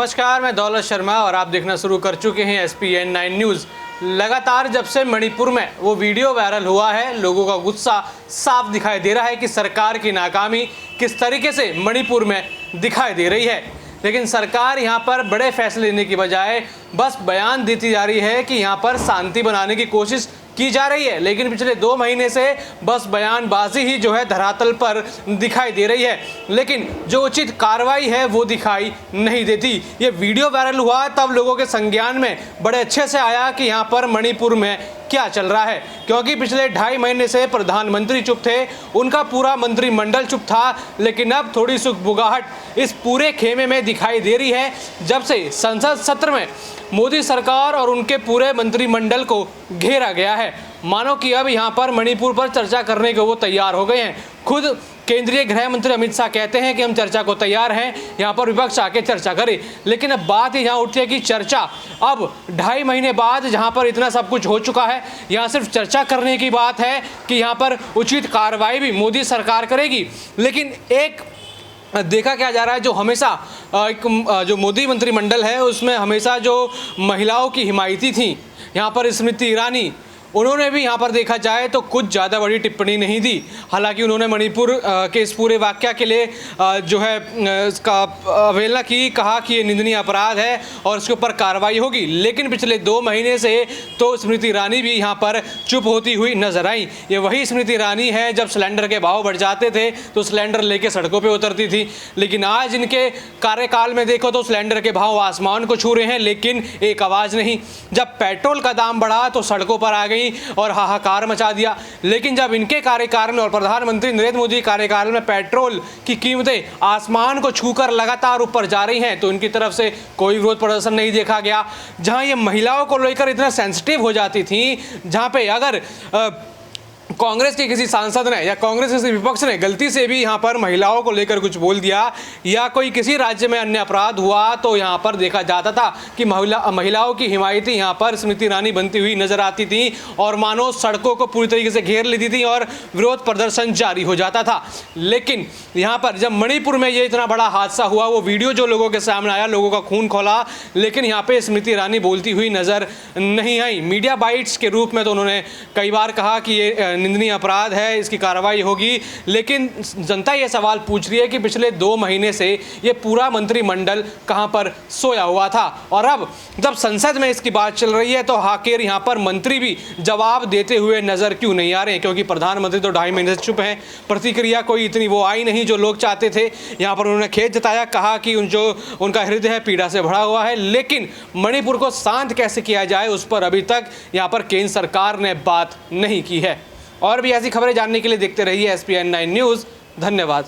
नमस्कार, मैं दौलत शर्मा और आप देखना शुरू कर चुके हैं SPN9 न्यूज़। लगातार जब से मणिपुर में वो वीडियो वायरल हुआ है, लोगों का गुस्सा साफ दिखाई दे रहा है कि सरकार की नाकामी किस तरीके से मणिपुर में दिखाई दे रही है। लेकिन सरकार यहाँ पर बड़े फैसले लेने की बजाय बस बयान देती जा रही है कि यहाँ पर शांति बनाने की कोशिश की जा रही है, लेकिन पिछले 2 महीने से बस बयानबाजी ही जो है धरातल पर दिखाई दे रही है, लेकिन जो उचित कार्रवाई है वो दिखाई नहीं देती। ये वीडियो वायरल हुआ तब लोगों के संज्ञान में बड़े अच्छे से आया कि यहाँ पर मणिपुर में क्या चल रहा है, क्योंकि पिछले 2.5 महीने से प्रधानमंत्री चुप थे, उनका पूरा मंत्रिमंडल चुप था। लेकिन अब थोड़ी सुगबुगाहट इस पूरे खेमे में दिखाई दे रही है जब से संसद सत्र में मोदी सरकार और उनके पूरे मंत्रिमंडल को घेरा गया है। मानो कि अब यहाँ पर मणिपुर पर चर्चा करने को वो तैयार हो गए हैं। खुद केंद्रीय गृह मंत्री अमित शाह कहते हैं कि हम चर्चा को तैयार हैं, यहाँ पर विपक्ष आके चर्चा करे। लेकिन अब बात यहाँ उठती है कि चर्चा अब 2.5 महीने बाद जहाँ पर इतना सब कुछ हो चुका है, यहाँ सिर्फ चर्चा करने की बात है कि यहाँ पर उचित कार्रवाई भी मोदी सरकार करेगी। लेकिन एक देखा क्या जा रहा है, जो हमेशा जो मोदी मंत्रिमंडल है उसमें हमेशा जो महिलाओं की हिमायती थी, यहाँ पर स्मृति ईरानी, उन्होंने भी यहाँ पर देखा जाए तो कुछ ज़्यादा बड़ी टिप्पणी नहीं दी। हालांकि उन्होंने मणिपुर के इस पूरे वाक़या के लिए जो है इसका अवहेलना की, कहा कि ये निंदनीय अपराध है और इसके ऊपर कार्रवाई होगी। लेकिन पिछले 2 महीने से तो स्मृति ईरानी भी यहाँ पर चुप होती हुई नजर आई। ये वही स्मृति ईरानी है जब सिलेंडर के भाव बढ़ जाते थे तो सिलेंडर लेके सड़कों पर उतरती थी। लेकिन आज इनके कार्यकाल में देखो तो सिलेंडर के भाव आसमान को छू रहे हैं, लेकिन एक आवाज़ नहीं। जब पेट्रोल का दाम बढ़ा तो सड़कों पर आ गई और हाहाकार मचा दिया। लेकिन जब इनके कार्यकाल में और प्रधानमंत्री नरेंद्र मोदी कार्यकाल में पेट्रोल की कीमतें आसमान को छूकर लगातार ऊपर जा रही हैं तो इनकी तरफ से कोई विरोध प्रदर्शन नहीं देखा गया। जहां ये महिलाओं को लेकर इतना सेंसिटिव हो जाती थी, जहां पे अगर कांग्रेस के किसी सांसद ने या कांग्रेस के किसी विपक्ष ने गलती से भी यहाँ पर महिलाओं को लेकर कुछ बोल दिया या कोई किसी राज्य में अन्य अपराध हुआ तो यहाँ पर देखा जाता था कि महिलाओं की हिमायती यहाँ पर स्मृति ईरानी बनती हुई नजर आती थी और मानो सड़कों को पूरी तरीके से घेर लेती थी और विरोध प्रदर्शन जारी हो जाता था। लेकिन यहाँ पर जब मणिपुर में ये इतना बड़ा हादसा हुआ, वो वीडियो जो लोगों के सामने आया, लोगों का खून खौला, लेकिन यहाँ पे स्मृति ईरानी बोलती हुई नजर नहीं आई। मीडिया बाइट्स के रूप में तो उन्होंने कई बार कहा कि ये निंदनीय अपराध है, इसकी कार्रवाई होगी। लेकिन जनता ये सवाल पूछ रही है कि पिछले 2 महीने से ये पूरा मंत्रिमंडल कहां पर सोया हुआ था, और अब जब संसद में इसकी बात चल रही है तो आखिर यहां पर मंत्री भी जवाब देते हुए नजर क्यों नहीं आ रहे हैं, क्योंकि प्रधानमंत्री तो 2.5 महीने से चुप हैं। प्रतिक्रिया कोई इतनी वो आई नहीं जो लोग चाहते थे। यहां पर उन्होंने खेद जताया, कहा कि जो उनका हृदय है पीड़ा से भरा हुआ है, लेकिन मणिपुर को शांत कैसे किया जाए उस पर अभी तक यहां पर केंद्र सरकार ने बात नहीं की है। और भी ऐसी खबरें जानने के लिए देखते रहिए SPN9 न्यूज़। धन्यवाद।